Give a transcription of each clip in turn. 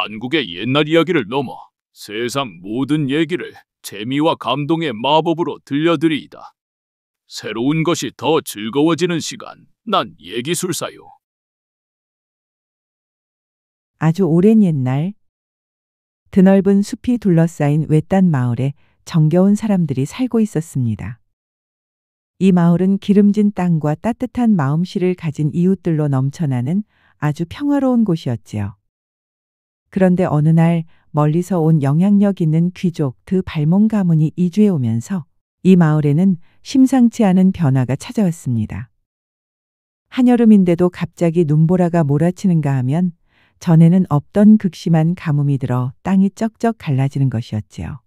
한국의 옛날 이야기를 넘어 세상 모든 얘기를 재미와 감동의 마법으로 들려드리이다. 새로운 것이 더 즐거워지는 시간, 난 얘기술사요. 아주 오랜 옛날 드넓은 숲이 둘러싸인 외딴 마을에 정겨운 사람들이 살고 있었습니다. 이 마을은 기름진 땅과 따뜻한 마음씨를 가진 이웃들로 넘쳐나는 아주 평화로운 곳이었지요. 그런데 어느 날 멀리서 온 영향력 있는 귀족 드 발몽 가문이 이주해 오면서 이 마을에는 심상치 않은 변화가 찾아왔습니다. 한여름인데도 갑자기 눈보라가 몰아치는가 하면 전에는 없던 극심한 가뭄이 들어 땅이 쩍쩍 갈라지는 것이었지요.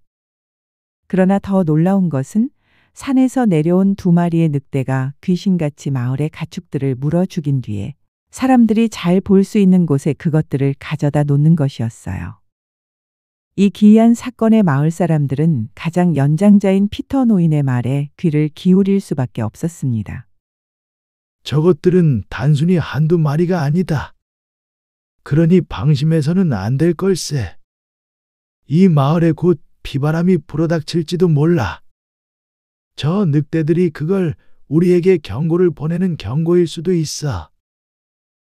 그러나 더 놀라운 것은 산에서 내려온 2마리의 늑대가 귀신같이 마을의 가축들을 물어 죽인 뒤에 사람들이 잘 볼 수 있는 곳에 그것들을 가져다 놓는 것이었어요. 이 기이한 사건에 마을 사람들은 가장 연장자인 피터 노인의 말에 귀를 기울일 수밖에 없었습니다. 저것들은 단순히 한두 마리가 아니다. 그러니 방심해서는 안 될 걸세. 이 마을에 곧 비바람이 불어닥칠지도 몰라. 저 늑대들이 그걸 우리에게 경고를 보내는 경고일 수도 있어.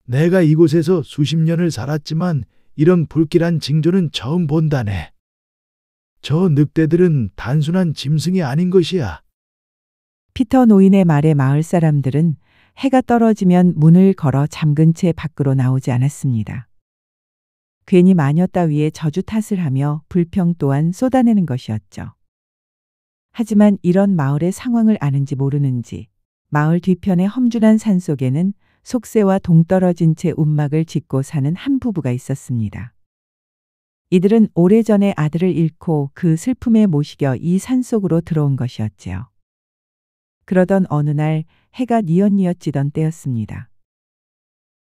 내가 이곳에서 수십 년을 살았지만 이런 불길한 징조는 처음 본다네. 저 늑대들은 단순한 짐승이 아닌 것이야. 피터 노인의 말에 마을 사람들은 해가 떨어지면 문을 걸어 잠근 채 밖으로 나오지 않았습니다. 괜히 마녀 따위의 저주 탓을 하며 불평 또한 쏟아내는 것이었죠. 하지만 이런 마을의 상황을 아는지 모르는지 마을 뒤편의 험준한 산속에는 속세와 동떨어진 채 움막을 짓고 사는 한 부부가 있었습니다. 이들은 오래전에 아들을 잃고 그 슬픔에 모시겨 이 산속으로 들어온 것이었지요. 그러던 어느 날 해가 뉘엿뉘엿 지던 때였습니다.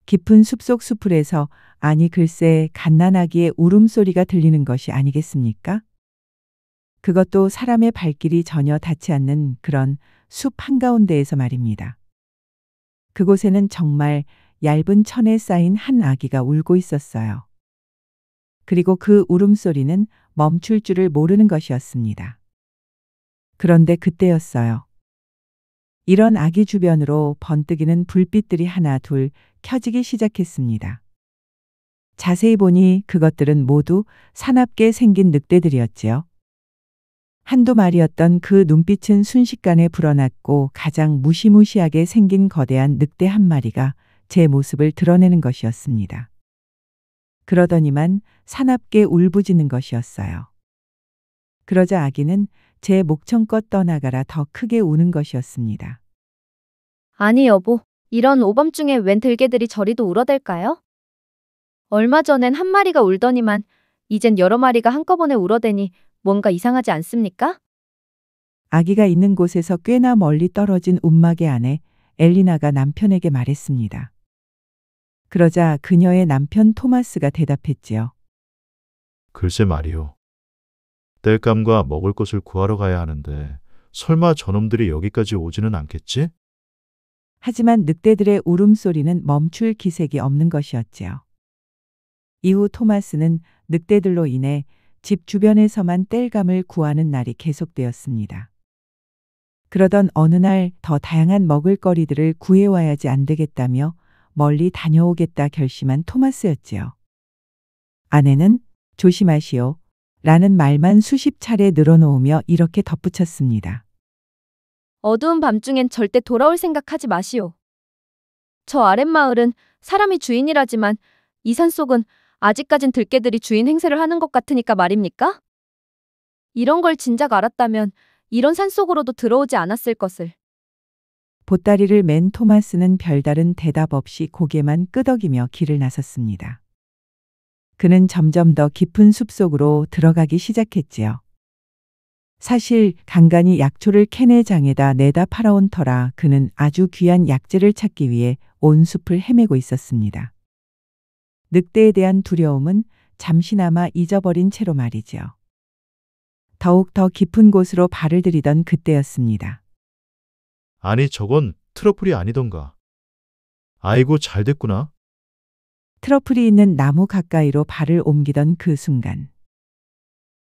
깊은 숲속 수풀에서 아니 글쎄 갓난아기의 울음소리가 들리는 것이 아니겠습니까? 그것도 사람의 발길이 전혀 닿지 않는 그런 숲 한가운데에서 말입니다. 그곳에는 정말 얇은 천에 쌓인 한 아기가 울고 있었어요. 그리고 그 울음소리는 멈출 줄을 모르는 것이었습니다. 그런데 그때였어요. 이런 아기 주변으로 번뜩이는 불빛들이 하나 둘 켜지기 시작했습니다. 자세히 보니 그것들은 모두 사납게 생긴 늑대들이었지요. 한두 마리였던 그 눈빛은 순식간에 불어났고 가장 무시무시하게 생긴 거대한 늑대 한 마리가 제 모습을 드러내는 것이었습니다. 그러더니만 사납게 울부짖는 것이었어요. 그러자 아기는 제 목청껏 떠나가라 더 크게 우는 것이었습니다. 아니 여보, 이런 오밤중에 웬 들개들이 저리도 울어댈까요? 얼마 전엔 한 마리가 울더니만 이젠 여러 마리가 한꺼번에 울어대니 뭔가 이상하지 않습니까? 아기가 있는 곳에서 꽤나 멀리 떨어진 움막의 아내 엘리나가 남편에게 말했습니다. 그러자 그녀의 남편 토마스가 대답했지요. 글쎄 말이오. 땔감과 먹을 것을 구하러 가야 하는데 설마 저놈들이 여기까지 오지는 않겠지? 하지만 늑대들의 울음소리는 멈출 기색이 없는 것이었지요. 이후 토마스는 늑대들로 인해 집 주변에서만 땔감을 구하는 날이 계속되었습니다. 그러던 어느 날 더 다양한 먹을거리들을 구해와야지 안 되겠다며 멀리 다녀오겠다 결심한 토마스였지요. 아내는 조심하시오 라는 말만 수십 차례 늘어놓으며 이렇게 덧붙였습니다. 어두운 밤중엔 절대 돌아올 생각하지 마시오. 저 아랫마을은 사람이 주인이라지만 이 산속은 아직까진 들개들이 주인 행세를 하는 것 같으니까 말입니까? 이런 걸 진작 알았다면 이런 산속으로도 들어오지 않았을 것을. 보따리를 맨 토마스는 별다른 대답 없이 고개만 끄덕이며 길을 나섰습니다. 그는 점점 더 깊은 숲속으로 들어가기 시작했지요. 사실 간간히 약초를 캔의 장에다 내다 팔아온 터라 그는 아주 귀한 약재를 찾기 위해 온 숲을 헤매고 있었습니다. 늑대에 대한 두려움은 잠시나마 잊어버린 채로 말이죠. 더욱 더 깊은 곳으로 발을 들이던 그때였습니다. 아니 저건 트러플이 아니던가. 아이고 잘 됐구나. 트러플이 있는 나무 가까이로 발을 옮기던 그 순간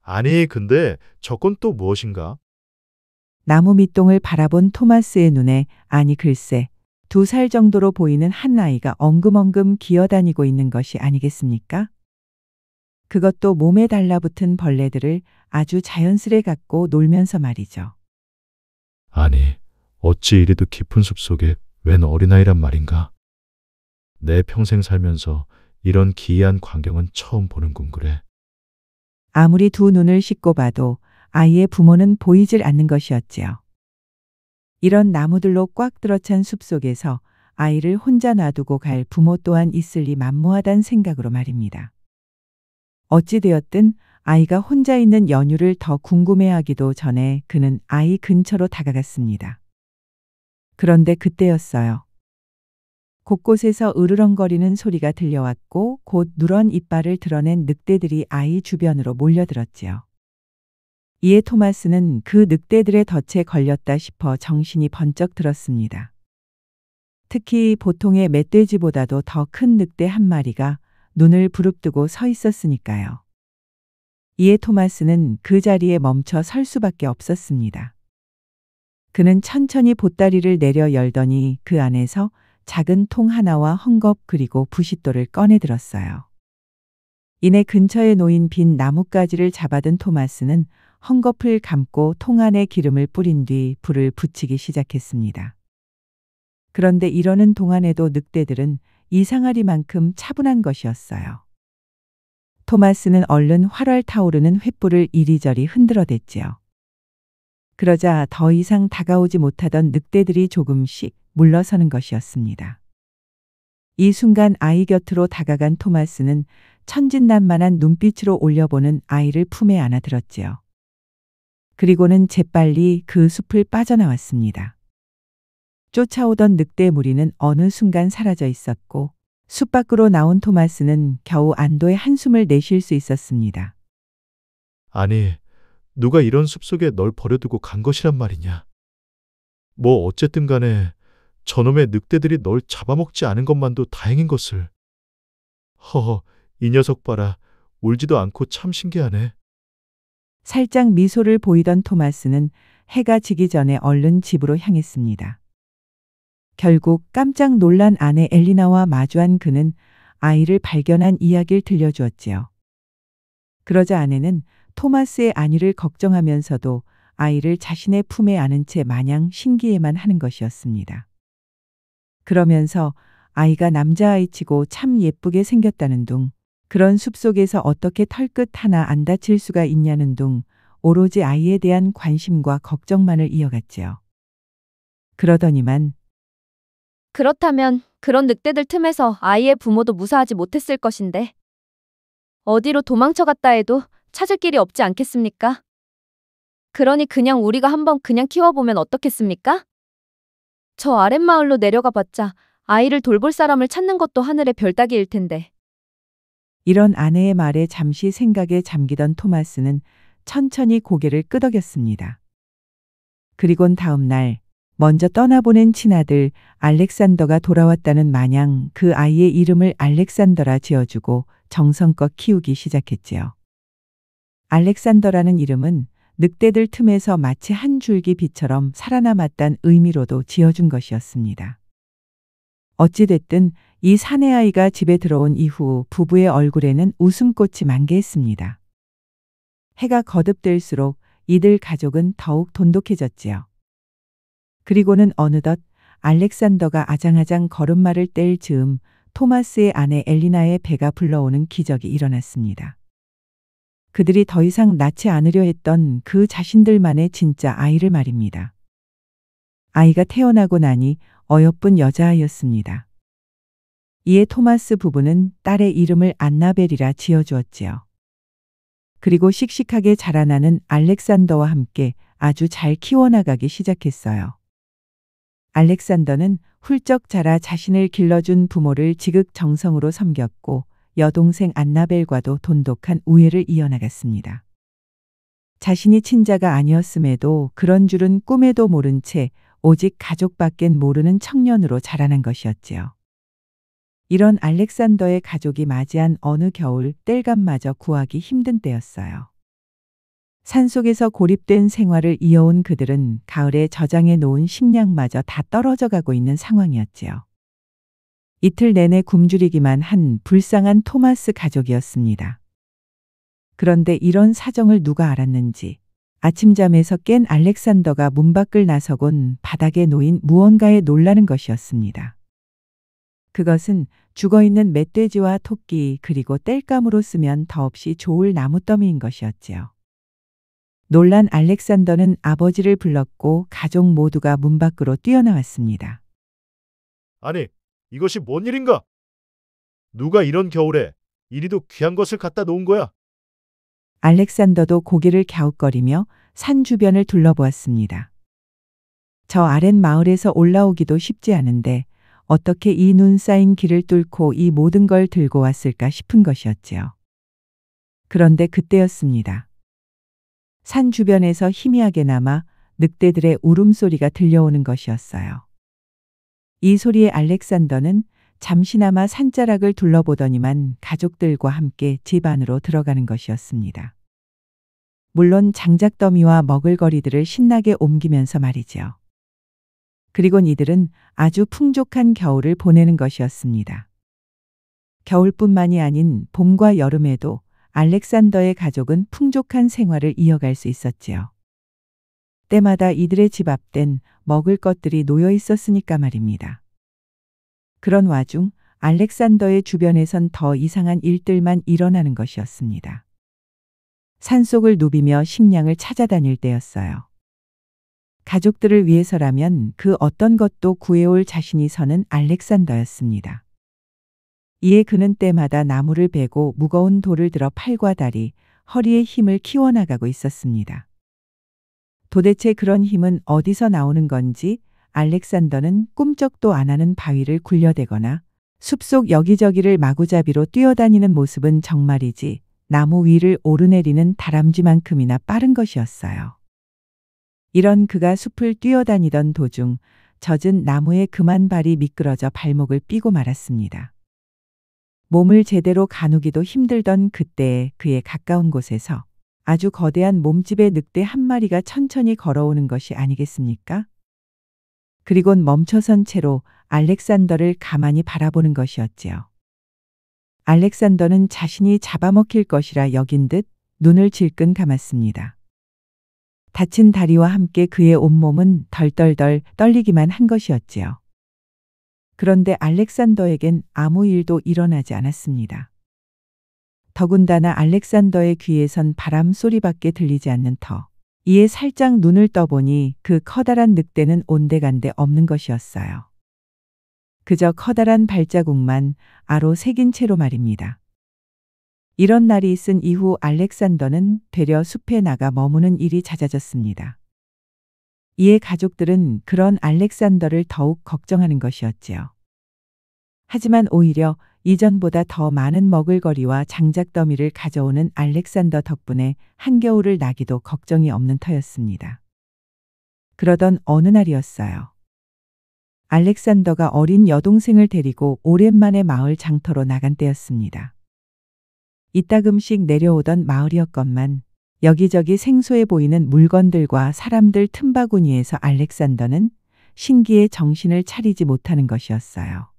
아니, 근데 저건 또 무엇인가? 나무 밑동을 바라본 토마스의 눈에 아니 글쎄 2살 정도로 보이는 한 아이가 엉금엉금 기어다니고 있는 것이 아니겠습니까? 그것도 몸에 달라붙은 벌레들을 아주 자연스레 갖고 놀면서 말이죠. 아니, 어찌 이리도 깊은 숲속에 웬 어린아이란 말인가? 내 평생 살면서 이런 기이한 광경은 처음 보는군 그래. 아무리 두 눈을 씻고 봐도 아이의 부모는 보이질 않는 것이었지요. 이런 나무들로 꽉 들어찬 숲속에서 아이를 혼자 놔두고 갈 부모 또한 있을 리 만무하단 생각으로 말입니다. 어찌되었든 아이가 혼자 있는 연유를 더 궁금해하기도 전에 그는 아이 근처로 다가갔습니다. 그런데 그때였어요. 곳곳에서 으르렁거리는 소리가 들려왔고 곧 누런 이빨을 드러낸 늑대들이 아이 주변으로 몰려들었지요. 이에 토마스는 그 늑대들의 덫에 걸렸다 싶어 정신이 번쩍 들었습니다. 특히 보통의 멧돼지보다도 더 큰 늑대 한 마리가 눈을 부릅뜨고 서 있었으니까요. 이에 토마스는 그 자리에 멈춰 설 수밖에 없었습니다. 그는 천천히 보따리를 내려 열더니 그 안에서 작은 통 하나와 헝겊 그리고 부싯돌을 꺼내 들었어요. 이내 근처에 놓인 빈 나뭇가지를 잡아든 토마스는 헝겊을 감고 통 안에 기름을 뿌린 뒤 불을 붙이기 시작했습니다. 그런데 이러는 동안에도 늑대들은 이상하리만큼 차분한 것이었어요. 토마스는 얼른 활활 타오르는 횃불을 이리저리 흔들어댔지요. 그러자 더 이상 다가오지 못하던 늑대들이 조금씩 물러서는 것이었습니다. 이 순간 아이 곁으로 다가간 토마스는 천진난만한 눈빛으로 올려보는 아이를 품에 안아들었지요. 그리고는 재빨리 그 숲을 빠져나왔습니다. 쫓아오던 늑대 무리는 어느 순간 사라져 있었고 숲 밖으로 나온 토마스는 겨우 안도의 한숨을 내쉴 수 있었습니다. 아니, 누가 이런 숲속에 널 버려두고 간 것이란 말이냐? 뭐 어쨌든 간에 저놈의 늑대들이 널 잡아먹지 않은 것만도 다행인 것을. 허허, 이 녀석 봐라. 울지도 않고 참 신기하네. 살짝 미소를 보이던 토마스는 해가 지기 전에 얼른 집으로 향했습니다. 결국 깜짝 놀란 아내 엘리나와 마주한 그는 아이를 발견한 이야기를 들려주었지요. 그러자 아내는 토마스의 안위를 걱정하면서도 아이를 자신의 품에 안은 채 마냥 신기해만 하는 것이었습니다. 그러면서 아이가 남자아이치고 참 예쁘게 생겼다는 둥, 그런 숲속에서 어떻게 털끝 하나 안 다칠 수가 있냐는 둥, 오로지 아이에 대한 관심과 걱정만을 이어갔지요. 그러더니만 그렇다면 그런 늑대들 틈에서 아이의 부모도 무사하지 못했을 것인데 어디로 도망쳐갔다 해도 찾을 길이 없지 않겠습니까? 그러니 그냥 우리가 한번 그냥 키워보면 어떻겠습니까? 저 아랫마을로 내려가 봤자 아이를 돌볼 사람을 찾는 것도 하늘의 별 따기일 텐데. 이런 아내의 말에 잠시 생각에 잠기던 토마스는 천천히 고개를 끄덕였습니다. 그리곤 다음 날 먼저 떠나보낸 친아들 알렉산더가 돌아왔다는 마냥 그 아이의 이름을 알렉산더라 지어주고 정성껏 키우기 시작했지요. 알렉산더라는 이름은 늑대들 틈에서 마치 한 줄기 빛처럼 살아남았단 의미로도 지어준 것이었습니다. 어찌됐든 이 사내아이가 집에 들어온 이후 부부의 얼굴에는 웃음꽃이 만개했습니다. 해가 거듭될수록 이들 가족은 더욱 돈독해졌지요. 그리고는 어느덧 알렉산더가 아장아장 걸음마를 뗄 즈음 토마스의 아내 엘리나의 배가 불러오는 기적이 일어났습니다. 그들이 더 이상 낳지 않으려 했던 그 자신들만의 진짜 아이를 말입니다. 아이가 태어나고 나니 어여쁜 여자아이였습니다. 이에 토마스 부부는 딸의 이름을 안나벨이라 지어주었지요. 그리고 씩씩하게 자라나는 알렉산더와 함께 아주 잘 키워나가기 시작했어요. 알렉산더는 훌쩍 자라 자신을 길러준 부모를 지극정성으로 섬겼고 여동생 안나벨과도 돈독한 우애를 이어나갔습니다. 자신이 친자가 아니었음에도 그런 줄은 꿈에도 모른 채 오직 가족밖엔 모르는 청년으로 자라난 것이었지요. 이런 알렉산더의 가족이 맞이한 어느 겨울 땔감마저 구하기 힘든 때였어요. 산속에서 고립된 생활을 이어온 그들은 가을에 저장해 놓은 식량마저 다 떨어져 가고 있는 상황이었지요. 이틀 내내 굶주리기만 한 불쌍한 토마스 가족이었습니다. 그런데 이런 사정을 누가 알았는지 아침잠에서 깬 알렉산더가 문 밖을 나서곤 바닥에 놓인 무언가에 놀라는 것이었습니다. 그것은 죽어있는 멧돼지와 토끼 그리고 땔감으로 쓰면 더없이 좋을 나무더미인 것이었지요. 놀란 알렉산더는 아버지를 불렀고 가족 모두가 문 밖으로 뛰어나왔습니다. 아니, 이것이 뭔 일인가? 누가 이런 겨울에 이리도 귀한 것을 갖다 놓은 거야? 알렉산더도 고개를 갸웃거리며 산 주변을 둘러보았습니다. 저 아랫 마을에서 올라오기도 쉽지 않은데 어떻게 이 눈 쌓인 길을 뚫고 이 모든 걸 들고 왔을까 싶은 것이었지요. 그런데 그때였습니다. 산 주변에서 희미하게나마 늑대들의 울음소리가 들려오는 것이었어요. 이 소리에 알렉산더는 잠시나마 산자락을 둘러보더니만 가족들과 함께 집 안으로 들어가는 것이었습니다. 물론 장작더미와 먹을거리들을 신나게 옮기면서 말이지요. 그리곤 이들은 아주 풍족한 겨울을 보내는 것이었습니다. 겨울뿐만이 아닌 봄과 여름에도 알렉산더의 가족은 풍족한 생활을 이어갈 수 있었지요. 때마다 이들의 집 앞엔 먹을 것들이 놓여 있었으니까 말입니다. 그런 와중 알렉산더의 주변에선 더 이상한 일들만 일어나는 것이었습니다. 산속을 누비며 식량을 찾아다닐 때였어요. 가족들을 위해서라면 그 어떤 것도 구해올 자신이 서는 알렉산더였습니다. 이에 그는 때마다 나무를 베고 무거운 돌을 들어 팔과 다리, 허리에 힘을 키워나가고 있었습니다. 도대체 그런 힘은 어디서 나오는 건지 알렉산더는 꿈쩍도 안 하는 바위를 굴려대거나 숲속 여기저기를 마구잡이로 뛰어다니는 모습은 정말이지 나무 위를 오르내리는 다람쥐만큼이나 빠른 것이었어요. 이런 그가 숲을 뛰어다니던 도중 젖은 나무에 그만 발이 미끄러져 발목을 삐고 말았습니다. 몸을 제대로 가누기도 힘들던 그때에 그의 가까운 곳에서 아주 거대한 몸집의 늑대 한 마리가 천천히 걸어오는 것이 아니겠습니까? 그리곤 멈춰선 채로 알렉산더를 가만히 바라보는 것이었지요. 알렉산더는 자신이 잡아먹힐 것이라 여긴 듯 눈을 질끈 감았습니다. 다친 다리와 함께 그의 온몸은 덜덜덜 떨리기만 한 것이었지요. 그런데 알렉산더에겐 아무 일도 일어나지 않았습니다. 더군다나 알렉산더의 귀에선 바람 소리밖에 들리지 않는 터. 이에 살짝 눈을 떠보니 그 커다란 늑대는 온데간데 없는 것이었어요. 그저 커다란 발자국만 아로 새긴 채로 말입니다. 이런 날이 있은 이후 알렉산더는 되려 숲에 나가 머무는 일이 잦아졌습니다. 이에 가족들은 그런 알렉산더를 더욱 걱정하는 것이었지요. 하지만 오히려 이전보다 더 많은 먹을거리와 장작더미를 가져오는 알렉산더 덕분에 한겨울을 나기도 걱정이 없는 터였습니다. 그러던 어느 날이었어요. 알렉산더가 어린 여동생을 데리고 오랜만에 마을 장터로 나간 때였습니다. 이따금씩 내려오던 마을이었건만 여기저기 생소해 보이는 물건들과 사람들 틈바구니에서 알렉산더는 신기에 정신을 차리지 못하는 것이었어요.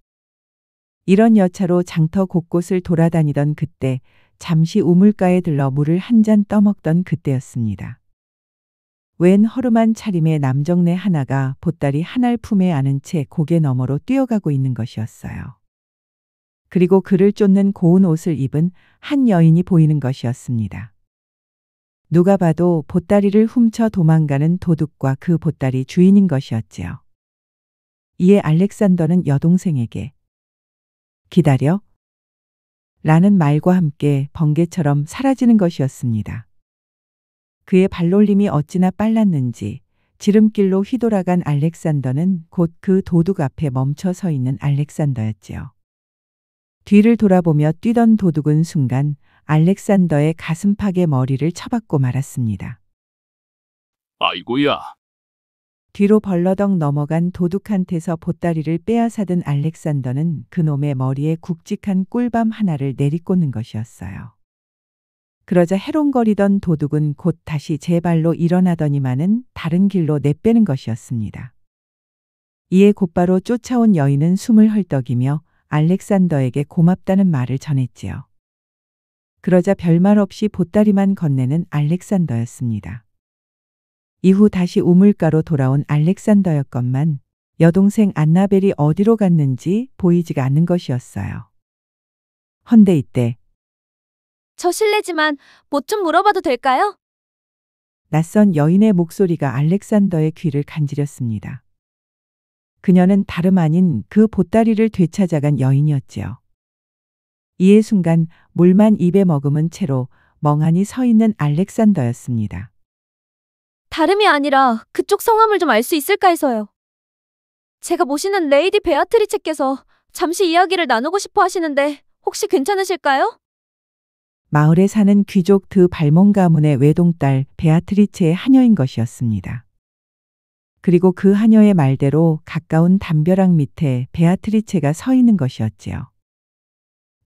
이런 여차로 장터 곳곳을 돌아다니던 그때 잠시 우물가에 들러 물을 한 잔 떠먹던 그때였습니다. 웬 허름한 차림의 남정네 하나가 보따리 하나를 품에 안은 채 고개 너머로 뛰어가고 있는 것이었어요. 그리고 그를 쫓는 고운 옷을 입은 한 여인이 보이는 것이었습니다. 누가 봐도 보따리를 훔쳐 도망가는 도둑과 그 보따리 주인인 것이었지요. 이에 알렉산더는 여동생에게 기다려 라는 말과 함께 번개처럼 사라지는 것이었습니다. 그의 발놀림이 어찌나 빨랐는지 지름길로 휘돌아간 알렉산더는 곧 그 도둑 앞에 멈춰 서 있는 알렉산더였지요. 뒤를 돌아보며 뛰던 도둑은 순간 알렉산더의 가슴팍에 머리를 쳐박고 말았습니다. 아이고야. 뒤로 벌러덩 넘어간 도둑한테서 보따리를 빼앗아든 알렉산더는 그놈의 머리에 굵직한 꿀밤 하나를 내리꽂는 것이었어요. 그러자 해롱거리던 도둑은 곧 다시 제 발로 일어나더니만은 다른 길로 내빼는 것이었습니다. 이에 곧바로 쫓아온 여인은 숨을 헐떡이며 알렉산더에게 고맙다는 말을 전했지요. 그러자 별말 없이 보따리만 건네는 알렉산더였습니다. 이후 다시 우물가로 돌아온 알렉산더였건만 여동생 안나벨이 어디로 갔는지 보이지가 않는 것이었어요. 헌데 이때 저 실례지만 뭐 좀 물어봐도 될까요? 낯선 여인의 목소리가 알렉산더의 귀를 간지렸습니다. 그녀는 다름 아닌 그 보따리를 되찾아간 여인이었지요. 이에 순간 물만 입에 머금은 채로 멍하니 서 있는 알렉산더였습니다. 다름이 아니라 그쪽 성함을 좀 알 수 있을까 해서요. 제가 모시는 레이디 베아트리체께서 잠시 이야기를 나누고 싶어 하시는데 혹시 괜찮으실까요? 마을에 사는 귀족 드 발몬 가문의 외동딸 베아트리체의 하녀인 것이었습니다. 그리고 그 하녀의 말대로 가까운 담벼락 밑에 베아트리체가 서 있는 것이었지요.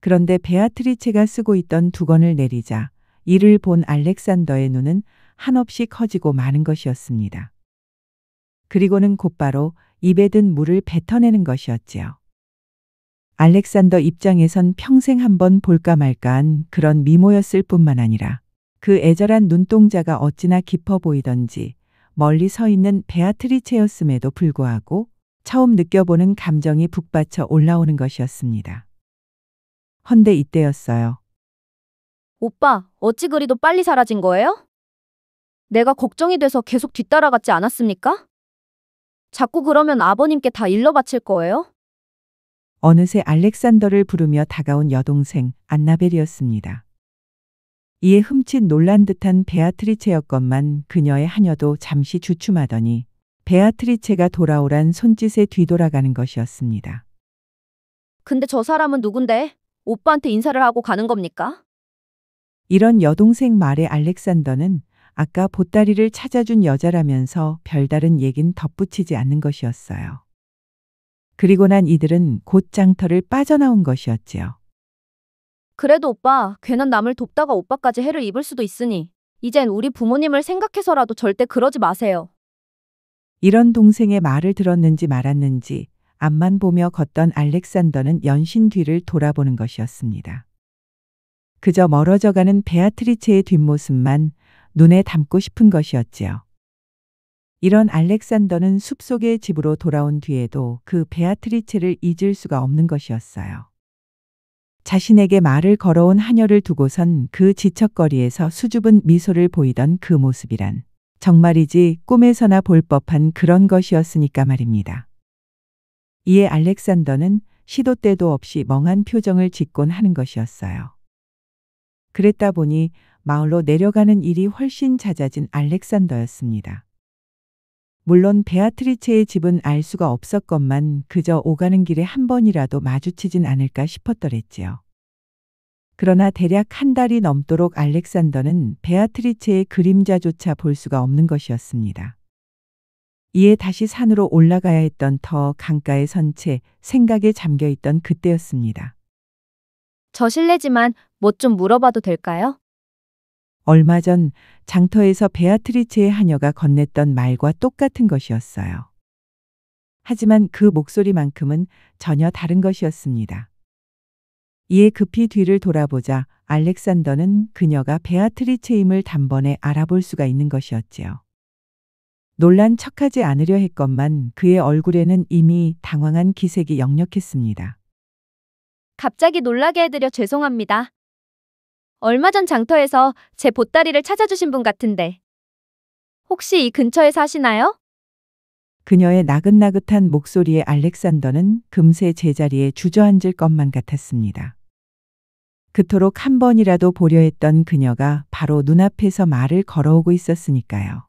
그런데 베아트리체가 쓰고 있던 두건을 내리자 이를 본 알렉산더의 눈은 한없이 커지고 마는 것이었습니다. 그리고는 곧바로 입에 든 물을 뱉어내는 것이었지요. 알렉산더 입장에선 평생 한번 볼까 말까한 그런 미모였을 뿐만 아니라 그 애절한 눈동자가 어찌나 깊어 보이던지 멀리 서 있는 베아트리체였음에도 불구하고 처음 느껴보는 감정이 북받쳐 올라오는 것이었습니다. 헌데 이때였어요. 오빠, 어찌 그리도 빨리 사라진 거예요? 내가 걱정이 돼서 계속 뒤따라갔지 않았습니까? 자꾸 그러면 아버님께 다 일러 바칠 거예요? 어느새 알렉산더를 부르며 다가온 여동생 안나벨이었습니다. 이에 흠칫 놀란 듯한 베아트리체였건만 그녀의 하녀도 잠시 주춤하더니 베아트리체가 돌아오란 손짓에 뒤돌아가는 것이었습니다. 근데 저 사람은 누군데? 오빠한테 인사를 하고 가는 겁니까? 이런 여동생 말에 알렉산더는 아까 보따리를 찾아준 여자라면서 별다른 얘긴 덧붙이지 않는 것이었어요. 그리고 난 이들은 곧 장터를 빠져나온 것이었지요. 그래도 오빠, 괜한 남을 돕다가 오빠까지 해를 입을 수도 있으니 이젠 우리 부모님을 생각해서라도 절대 그러지 마세요. 이런 동생의 말을 들었는지 말았는지 앞만 보며 걷던 알렉산더는 연신 뒤를 돌아보는 것이었습니다. 그저 멀어져가는 베아트리체의 뒷모습만 눈에 담고 싶은 것이었지요. 이런 알렉산더는 숲속의 집으로 돌아온 뒤에도 그 베아트리체를 잊을 수가 없는 것이었어요. 자신에게 말을 걸어온 하녀를 두고선 그 지척거리에서 수줍은 미소를 보이던 그 모습이란 정말이지 꿈에서나 볼 법한 그런 것이었으니까 말입니다. 이에 알렉산더는 시도 때도 없이 멍한 표정을 짓곤 하는 것이었어요. 그랬다 보니 마을로 내려가는 일이 훨씬 잦아진 알렉산더였습니다. 물론 베아트리체의 집은 알 수가 없었건만 그저 오가는 길에 한 번이라도 마주치진 않을까 싶었더랬지요. 그러나 대략 한 달이 넘도록 알렉산더는 베아트리체의 그림자조차 볼 수가 없는 것이었습니다. 이에 다시 산으로 올라가야 했던 터 강가에 선 채 생각에 잠겨있던 그때였습니다. 저 실례지만 뭐 좀 물어봐도 될까요? 얼마 전 장터에서 베아트리체의 하녀가 건넸던 말과 똑같은 것이었어요. 하지만 그 목소리만큼은 전혀 다른 것이었습니다. 이에 급히 뒤를 돌아보자 알렉산더는 그녀가 베아트리체임을 단번에 알아볼 수가 있는 것이었지요. 놀란 척하지 않으려 했건만 그의 얼굴에는 이미 당황한 기색이 역력했습니다. 갑자기 놀라게 해드려 죄송합니다. 얼마 전 장터에서 제 보따리를 찾아주신 분 같은데. 혹시 이 근처에 사시나요? 그녀의 나긋나긋한 목소리에 알렉산더는 금세 제자리에 주저앉을 것만 같았습니다. 그토록 한 번이라도 보려 했던 그녀가 바로 눈앞에서 말을 걸어오고 있었으니까요.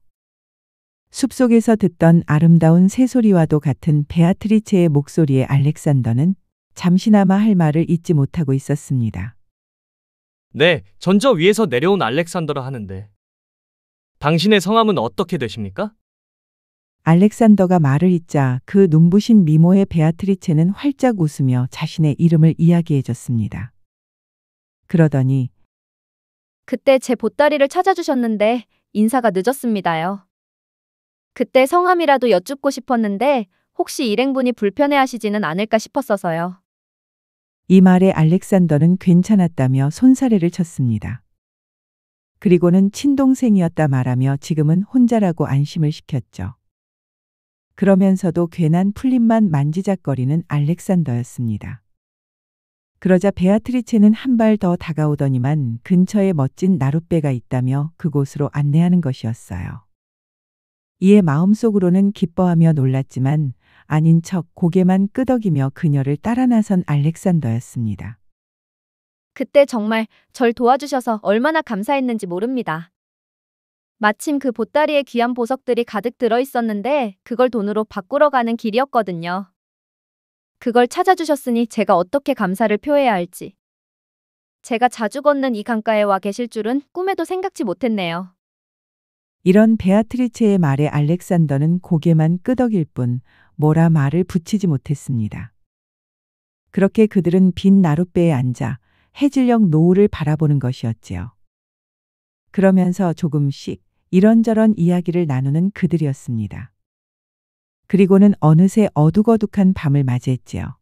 숲속에서 듣던 아름다운 새소리와도 같은 베아트리체의 목소리에 알렉산더는 잠시나마 할 말을 잊지 못하고 있었습니다. 네, 전 저 위에서 내려온 알렉산더라 하는데 당신의 성함은 어떻게 되십니까? 알렉산더가 말을 잇자 그 눈부신 미모의 베아트리체는 활짝 웃으며 자신의 이름을 이야기해 줬습니다. 그러더니 그때 제 보따리를 찾아주셨는데 인사가 늦었습니다요. 그때 성함이라도 여쭙고 싶었는데 혹시 일행분이 불편해하시지는 않을까 싶었어서요. 이 말에 알렉산더는 괜찮았다며 손사래를 쳤습니다. 그리고는 친동생이었다 말하며 지금은 혼자라고 안심을 시켰죠. 그러면서도 괜한 풀림만 만지작거리는 알렉산더였습니다. 그러자 베아트리체는 한 발 더 다가오더니만 근처에 멋진 나룻배가 있다며 그곳으로 안내하는 것이었어요. 이에 마음속으로는 기뻐하며 놀랐지만 아닌 척 고개만 끄덕이며 그녀를 따라 나선 알렉산더였습니다. 그때 정말 절 도와주셔서 얼마나 감사했는지 모릅니다. 마침 그 보따리에 귀한 보석들이 가득 들어있었는데 그걸 돈으로 바꾸러 가는 길이었거든요. 그걸 찾아주셨으니 제가 어떻게 감사를 표해야 할지. 제가 자주 걷는 이 강가에 와 계실 줄은 꿈에도 생각지 못했네요. 이런 베아트리체의 말에 알렉산더는 고개만 끄덕일 뿐 뭐라 말을 붙이지 못했습니다. 그렇게 그들은 빈 나룻배에 앉아 해질녘 노을을 바라보는 것이었지요. 그러면서 조금씩 이런저런 이야기를 나누는 그들이었습니다. 그리고는 어느새 어둑어둑한 밤을 맞이했지요.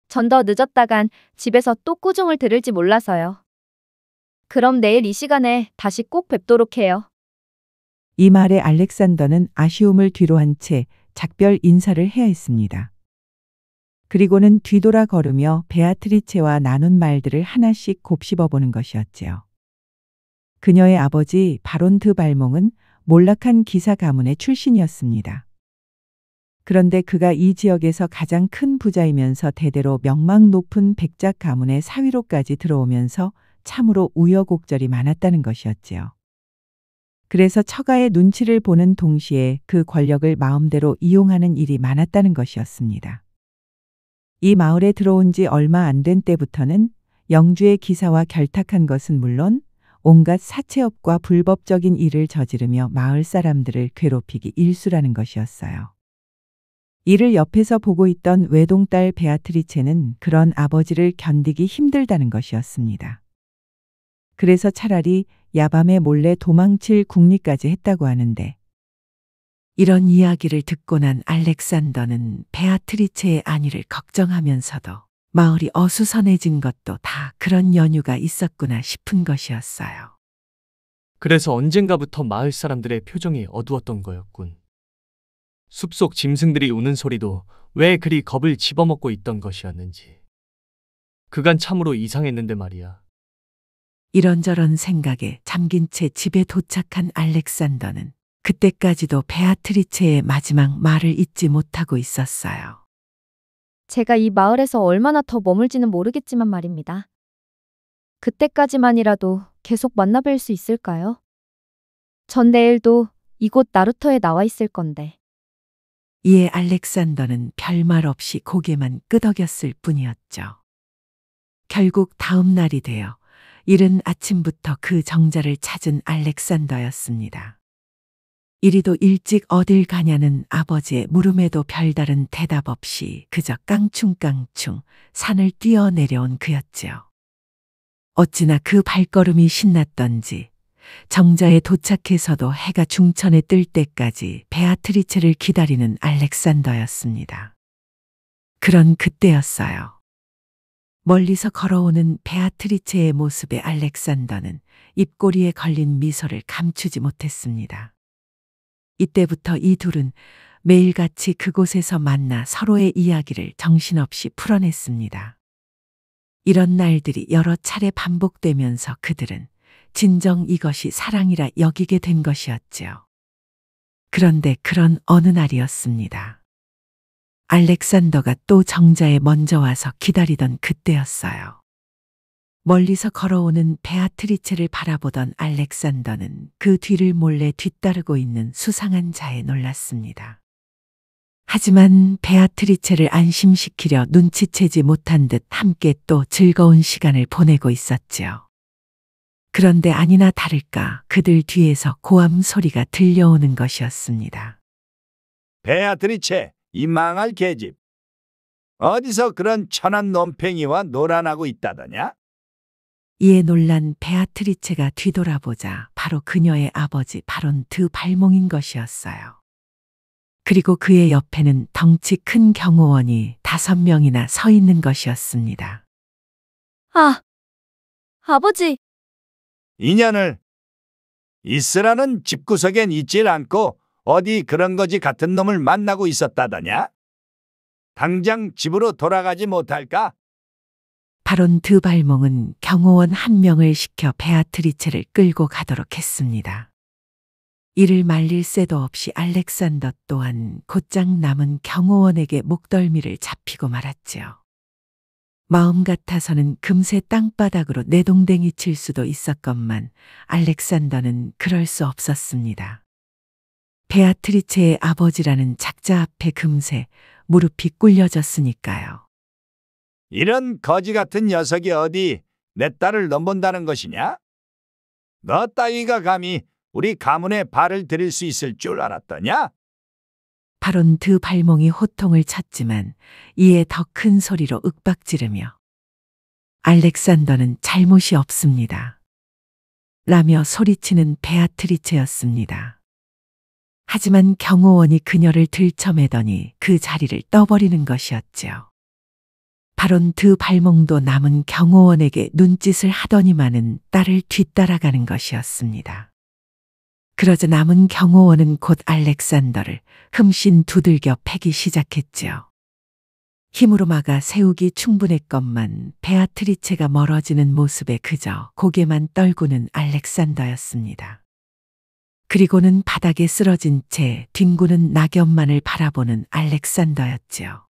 전 더 늦었다간 집에서 또 꾸중을 들을지 몰라서요. 그럼 내일 이 시간에 다시 꼭 뵙도록 해요. 이 말에 알렉산더는 아쉬움을 뒤로한 채 작별 인사를 해야 했습니다. 그리고는 뒤돌아 걸으며 베아트리체와 나눈 말들을 하나씩 곱씹어 보는 것이었지요. 그녀의 아버지 바론트 발몽은 몰락한 기사 가문의 출신이었습니다. 그런데 그가 이 지역에서 가장 큰 부자이면서 대대로 명망 높은 백작 가문의 사위로까지 들어오면서 참으로 우여곡절이 많았다는 것이었지요. 그래서 처가의 눈치를 보는 동시에 그 권력을 마음대로 이용하는 일이 많았다는 것이었습니다. 이 마을에 들어온 지 얼마 안 된 때부터는 영주의 기사와 결탁한 것은 물론 온갖 사채업과 불법적인 일을 저지르며 마을 사람들을 괴롭히기 일쑤라는 것이었어요. 이를 옆에서 보고 있던 외동딸 베아트리체는 그런 아버지를 견디기 힘들다는 것이었습니다. 그래서 차라리 야밤에 몰래 도망칠 궁리까지 했다고 하는데 이런 이야기를 듣고 난 알렉산더는 베아트리체의 안위를 걱정하면서도 마을이 어수선해진 것도 다 그런 연유가 있었구나 싶은 것이었어요. 그래서 언젠가부터 마을 사람들의 표정이 어두웠던 거였군. 숲속 짐승들이 우는 소리도 왜 그리 겁을 집어먹고 있던 것이었는지. 그간 참으로 이상했는데 말이야. 이런저런 생각에 잠긴 채 집에 도착한 알렉산더는 그때까지도 베아트리체의 마지막 말을 잊지 못하고 있었어요. 제가 이 마을에서 얼마나 더 머물지는 모르겠지만 말입니다. 그때까지만이라도 계속 만나뵐 수 있을까요? 전 내일도 이곳 나루터에 나와 있을 건데. 이에 알렉산더는 별말 없이 고개만 끄덕였을 뿐이었죠. 결국 다음 날이 되어 이른 아침부터 그 정자를 찾은 알렉산더였습니다. 이리도 일찍 어딜 가냐는 아버지의 물음에도 별다른 대답 없이 그저 깡충깡충 산을 뛰어내려온 그였지요. 어찌나 그 발걸음이 신났던지 정자에 도착해서도 해가 중천에 뜰 때까지 베아트리체를 기다리는 알렉산더였습니다. 그런 그때였어요. 멀리서 걸어오는 베아트리체의 모습에 알렉산더는 입꼬리에 걸린 미소를 감추지 못했습니다. 이때부터 이 둘은 매일같이 그곳에서 만나 서로의 이야기를 정신없이 풀어냈습니다. 이런 날들이 여러 차례 반복되면서 그들은 진정 이것이 사랑이라 여기게 된 것이었지요. 그런데 그런 어느 날이었습니다. 알렉산더가 또 정자에 먼저 와서 기다리던 그때였어요. 멀리서 걸어오는 베아트리체를 바라보던 알렉산더는 그 뒤를 몰래 뒤따르고 있는 수상한 자에 놀랐습니다. 하지만 베아트리체를 안심시키려 눈치채지 못한 듯 함께 또 즐거운 시간을 보내고 있었지요. 그런데 아니나 다를까 그들 뒤에서 고함 소리가 들려오는 것이었습니다. 베아트리체, 이 망할 계집. 어디서 그런 천한 논팽이와 놀아나고 있다더냐? 이에 놀란 베아트리체가 뒤돌아보자 바로 그녀의 아버지 바론 드 발몽인 것이었어요. 그리고 그의 옆에는 덩치 큰 경호원이 5명이나 서 있는 것이었습니다. 아, 아버지, 인연을 있으라는 집구석엔 있질 않고 어디 그런 거지 같은 놈을 만나고 있었다더냐? 당장 집으로 돌아가지 못할까? 바론 드 발몽은 경호원 1명을 시켜 베아트리체를 끌고 가도록 했습니다. 이를 말릴 새도 없이 알렉산더 또한 곧장 남은 경호원에게 목덜미를 잡히고 말았지요. 마음 같아서는 금세 땅바닥으로 내동댕이 칠 수도 있었건만 알렉산더는 그럴 수 없었습니다. 베아트리체의 아버지라는 작자 앞에 금세 무릎이 꿇려졌으니까요. 이런 거지 같은 녀석이 어디 내 딸을 넘본다는 것이냐? 너 따위가 감히 우리 가문에 발을 들일 수 있을 줄 알았더냐? 바론 드 발몽이 호통을 쳤지만 이에 더 큰 소리로 윽박지르며 알렉산더는 잘못이 없습니다. 라며 소리치는 베아트리체였습니다. 하지만 경호원이 그녀를 들쳐매더니 그 자리를 떠버리는 것이었지요. 바론 드 발몽도 남은 경호원에게 눈짓을 하더니만은 딸을 뒤따라가는 것이었습니다. 그러자 남은 경호원은 곧 알렉산더를 흠씬 두들겨 패기 시작했지요. 힘으로 막아 세우기 충분했건만 베아트리체가 멀어지는 모습에 그저 고개만 떨구는 알렉산더였습니다. 그리고는 바닥에 쓰러진 채 뒹구는 낙엽만을 바라보는 알렉산더였지요.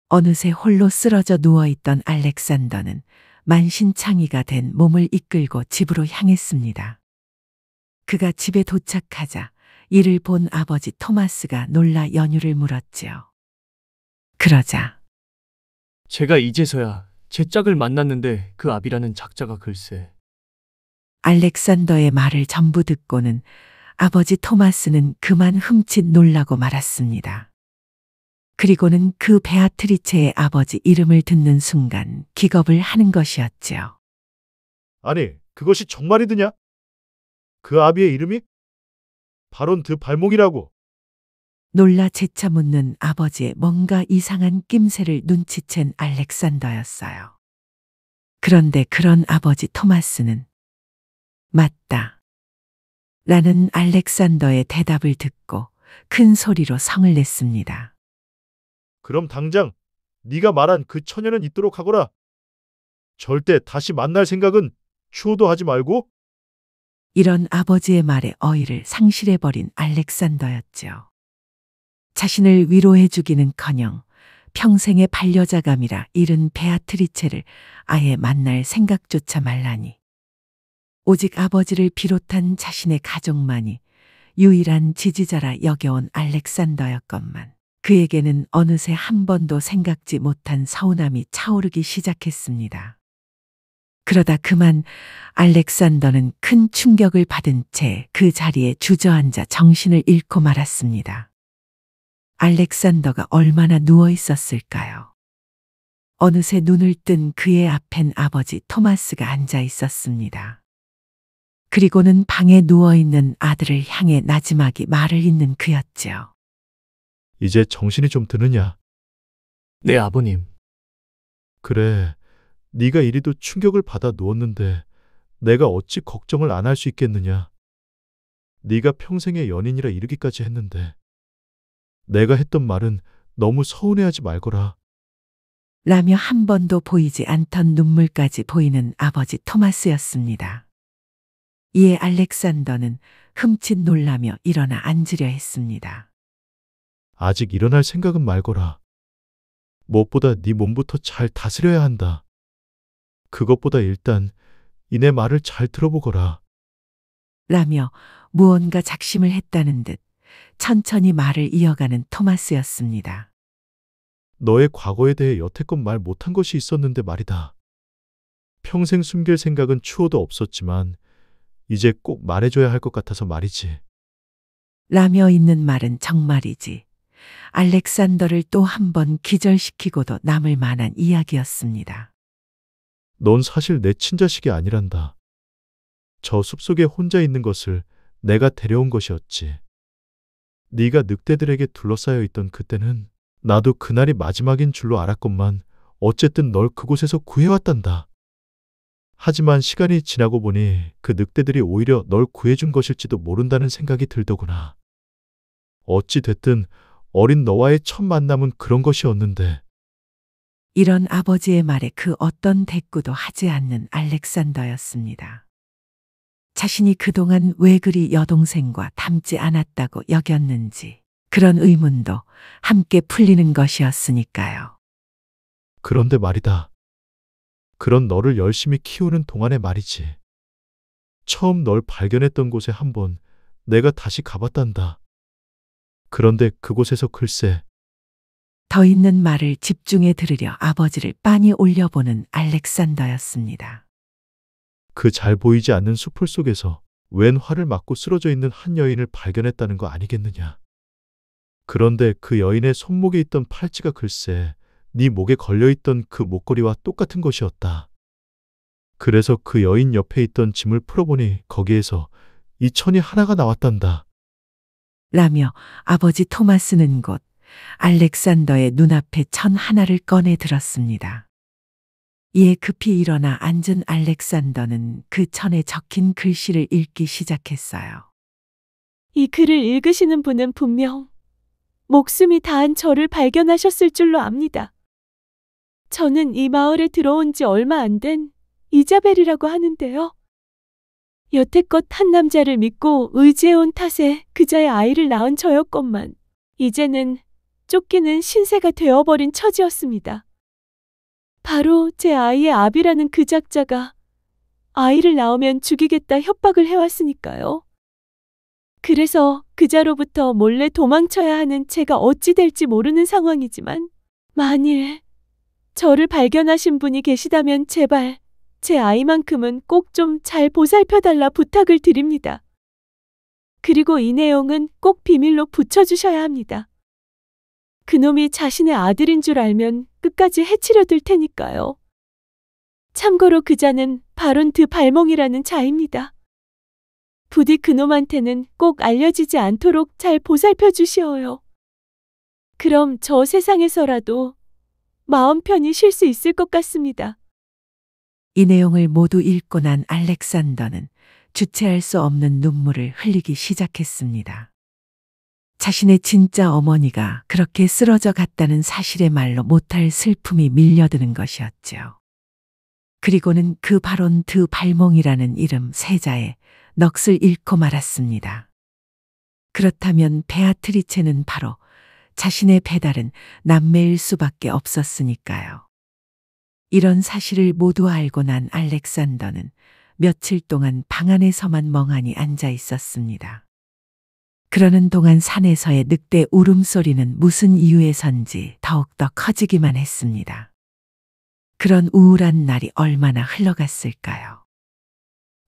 어느새 홀로 쓰러져 누워있던 알렉산더는 만신창이가 된 몸을 이끌고 집으로 향했습니다. 그가 집에 도착하자 이를 본 아버지 토마스가 놀라 연유를 물었지요. 그러자 제가 이제서야 제 짝을 만났는데 그 아비라는 작자가 글쎄. 알렉산더의 말을 전부 듣고는 아버지 토마스는 그만 흠칫 놀라고 말았습니다. 그리고는 그 베아트리체의 아버지 이름을 듣는 순간 기겁을 하는 것이었지요. 아니, 그것이 정말이드냐? 그 아비의 이름이 바론 드 발몽이라고. 놀라 재차 묻는 아버지의 뭔가 이상한 낌새를 눈치챈 알렉산더였어요. 그런데 그런 아버지 토마스는 맞다. 라는 알렉산더의 대답을 듣고 큰 소리로 성을 냈습니다. 그럼 당장 네가 말한 그 처녀는 있도록 하거라. 절대 다시 만날 생각은 추호도 하지 말고. 이런 아버지의 말에 어이를 상실해버린 알렉산더였죠. 자신을 위로해주기는커녕 평생의 반려자감이라 잃은 베아트리체를 아예 만날 생각조차 말라니. 오직 아버지를 비롯한 자신의 가족만이 유일한 지지자라 여겨온 알렉산더였건만 그에게는 어느새 한 번도 생각지 못한 서운함이 차오르기 시작했습니다. 그러다 그만 알렉산더는 큰 충격을 받은 채 그 자리에 주저앉아 정신을 잃고 말았습니다. 알렉산더가 얼마나 누워 있었을까요? 어느새 눈을 뜬 그의 앞엔 아버지 토마스가 앉아 있었습니다. 그리고는 방에 누워있는 아들을 향해 나지막이 말을 잇는 그였지요. 이제 정신이 좀 드느냐? 네, 아버님. 그래, 네가 이리도 충격을 받아 누웠는데 내가 어찌 걱정을 안 할 수 있겠느냐? 네가 평생의 연인이라 이르기까지 했는데 내가 했던 말은 너무 서운해하지 말거라. 라며 한 번도 보이지 않던 눈물까지 보이는 아버지 토마스였습니다. 이에 알렉산더는 흠칫 놀라며 일어나 앉으려 했습니다. 아직 일어날 생각은 말거라. 무엇보다 네 몸부터 잘 다스려야 한다. 그것보다 일단 이내 말을 잘 들어보거라. 라며 무언가 작심을 했다는 듯 천천히 말을 이어가는 토마스였습니다. 너의 과거에 대해 여태껏 말 못한 것이 있었는데 말이다. 평생 숨길 생각은 추호도 없었지만 이제 꼭 말해줘야 할 것 같아서 말이지. 라며 있는 말은 정말이지 알렉산더를 또 한 번 기절시키고도 남을 만한 이야기였습니다. 넌 사실 내 친자식이 아니란다. 저 숲속에 혼자 있는 것을 내가 데려온 것이었지. 네가 늑대들에게 둘러싸여 있던 그때는 나도 그날이 마지막인 줄로 알았건만 어쨌든 널 그곳에서 구해왔단다. 하지만 시간이 지나고 보니 그 늑대들이 오히려 널 구해준 것일지도 모른다는 생각이 들더구나. 어찌 됐든 어린 너와의 첫 만남은 그런 것이었는데. 이런 아버지의 말에 그 어떤 대꾸도 하지 않는 알렉산더였습니다. 자신이 그동안 왜 그리 여동생과 닮지 않았다고 여겼는지 그런 의문도 함께 풀리는 것이었으니까요. 그런데 말이다. 그런 너를 열심히 키우는 동안의 말이지. 처음 널 발견했던 곳에 한번 내가 다시 가봤단다. 그런데 그곳에서 글쎄. 더 있는 말을 집중해 들으려 아버지를 빤히 올려보는 알렉산더였습니다. 그 잘 보이지 않는 수풀 속에서 웬 활을 맞고 쓰러져 있는 한 여인을 발견했다는 거 아니겠느냐. 그런데 그 여인의 손목에 있던 팔찌가 글쎄 네 목에 걸려있던 그 목걸이와 똑같은 것이었다. 그래서 그 여인 옆에 있던 짐을 풀어보니 거기에서 이 천이 하나가 나왔단다. 라며 아버지 토마스는 곧 알렉산더의 눈앞에 천 하나를 꺼내 들었습니다. 이에 급히 일어나 앉은 알렉산더는 그 천에 적힌 글씨를 읽기 시작했어요. 이 글을 읽으시는 분은 분명 목숨이 다한 저를 발견하셨을 줄로 압니다. 저는 이 마을에 들어온 지 얼마 안 된 이자벨이라고 하는데요. 여태껏 한 남자를 믿고 의지해온 탓에 그자의 아이를 낳은 저였건만 이제는 쫓기는 신세가 되어버린 처지였습니다. 바로 제 아이의 아비라는 그 작자가 아이를 낳으면 죽이겠다 협박을 해왔으니까요. 그래서 그자로부터 몰래 도망쳐야 하는 제가 어찌 될지 모르는 상황이지만 만일 저를 발견하신 분이 계시다면 제발 제 아이만큼은 꼭 좀 잘 보살펴달라 부탁을 드립니다. 그리고 이 내용은 꼭 비밀로 붙여주셔야 합니다. 그놈이 자신의 아들인 줄 알면 끝까지 해치려 들 테니까요. 참고로 그자는 바론드 발몽이라는 자입니다. 부디 그놈한테는 꼭 알려지지 않도록 잘 보살펴 주시어요. 그럼 저 세상에서라도 마음 편히 쉴 수 있을 것 같습니다. 이 내용을 모두 읽고 난 알렉산더는 주체할 수 없는 눈물을 흘리기 시작했습니다. 자신의 진짜 어머니가 그렇게 쓰러져 갔다는 사실에 말로 못할 슬픔이 밀려드는 것이었죠. 그리고는 그 바론드 발몽이라는 이름 세자에 넋을 잃고 말았습니다. 그렇다면 베아트리체는 바로 자신의 배다른 남매일 수밖에 없었으니까요. 이런 사실을 모두 알고 난 알렉산더는 며칠 동안 방 안에서만 멍하니 앉아 있었습니다. 그러는 동안 산에서의 늑대 울음소리는 무슨 이유에선지 더욱더 커지기만 했습니다. 그런 우울한 날이 얼마나 흘러갔을까요?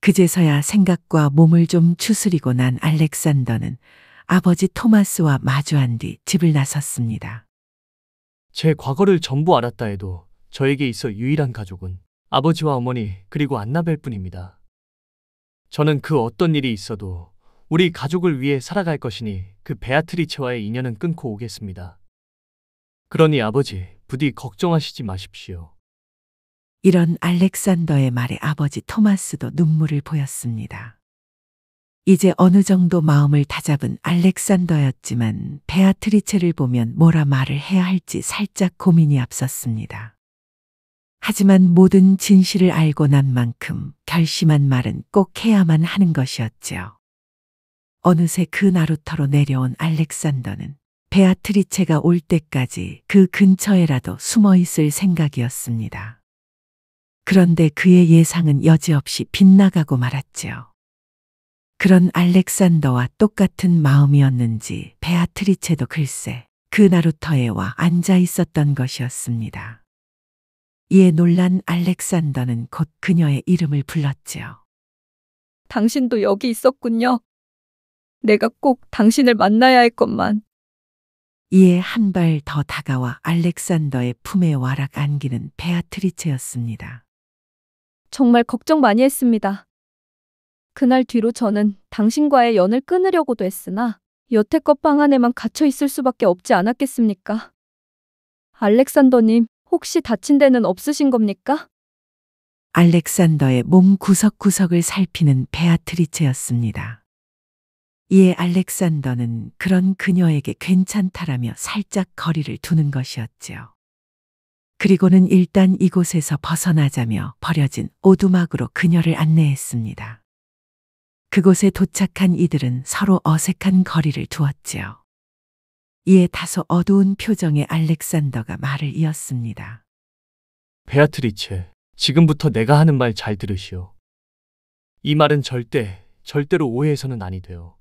그제서야 생각과 몸을 좀 추스리고 난 알렉산더는 아버지 토마스와 마주한 뒤 집을 나섰습니다. 제 과거를 전부 알았다 해도 저에게 있어 유일한 가족은 아버지와 어머니 그리고 안나벨 뿐입니다. 저는 그 어떤 일이 있어도 우리 가족을 위해 살아갈 것이니 그 베아트리체와의 인연은 끊고 오겠습니다. 그러니 아버지, 부디 걱정하시지 마십시오. 이런 알렉산더의 말에 아버지 토마스도 눈물을 보였습니다. 이제 어느 정도 마음을 다잡은 알렉산더였지만 베아트리체를 보면 뭐라 말을 해야 할지 살짝 고민이 앞섰습니다. 하지만 모든 진실을 알고 난 만큼 결심한 말은 꼭 해야만 하는 것이었지요. 어느새 그 나루터로 내려온 알렉산더는 베아트리체가 올 때까지 그 근처에라도 숨어 있을 생각이었습니다. 그런데 그의 예상은 여지없이 빗나가고 말았지요. 그런 알렉산더와 똑같은 마음이었는지 베아트리체도 글쎄 그 나루터에 와 앉아 있었던 것이었습니다. 이에 놀란 알렉산더는 곧 그녀의 이름을 불렀지요. 당신도 여기 있었군요. 내가 꼭 당신을 만나야 했건만. 이에 한 발 더 다가와 알렉산더의 품에 와락 안기는 베아트리체였습니다. 정말 걱정 많이 했습니다. 그날 뒤로 저는 당신과의 연을 끊으려고도 했으나 여태껏 방 안에만 갇혀 있을 수밖에 없지 않았겠습니까? 알렉산더님, 혹시 다친 데는 없으신 겁니까? 알렉산더의 몸 구석구석을 살피는 베아트리체였습니다. 이에 알렉산더는 그런 그녀에게 괜찮다라며 살짝 거리를 두는 것이었지요. 그리고는 일단 이곳에서 벗어나자며 버려진 오두막으로 그녀를 안내했습니다. 그곳에 도착한 이들은 서로 어색한 거리를 두었지요. 이에 다소 어두운 표정의 알렉산더가 말을 이었습니다. 베아트리체, 지금부터 내가 하는 말 잘 들으시오. 이 말은 절대로 오해해서는 아니 돼요.